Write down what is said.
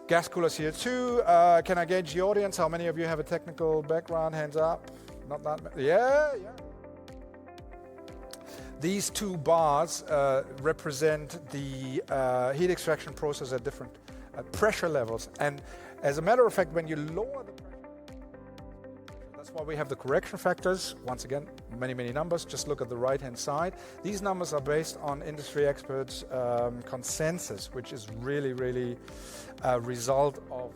Gas coolers here too. Can I gauge the audience? How many of you have a technical background? Hands up. Not that many. Yeah. These two bars represent the heat extraction process at different pressure levels. And as a matter of fact, when you lower the pressure, that's why we have the correction factors. Once again, many numbers. Just look at the right-hand side. These numbers are based on industry experts' consensus, which is really a result of